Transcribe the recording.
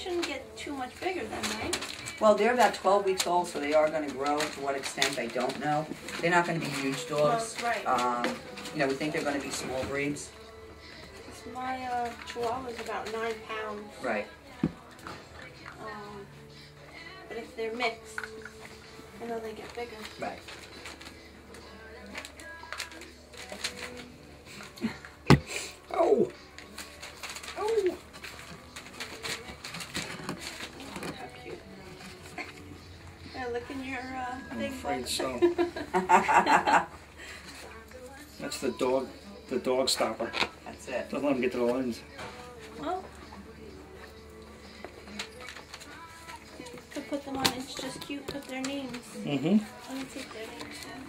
shouldn't get too much bigger then, right? Well, they're about 12 weeks old, so they are going to grow. To what extent, I don't know. They're not going to be huge dogs. Well, right. You know, we think they're going to be small breeds. My Chihuahua's about 9 pounds. Right. But if they're mixed, I know they get bigger. Right. Oh! Oh! How cute. Yeah, look in your I'm thing. afraid so. That's the dog stopper. That's it. Doesn't let them get to the lens. Well, could put them on It's Just Cute, put their names. Mm-hmm. Let me take their names down.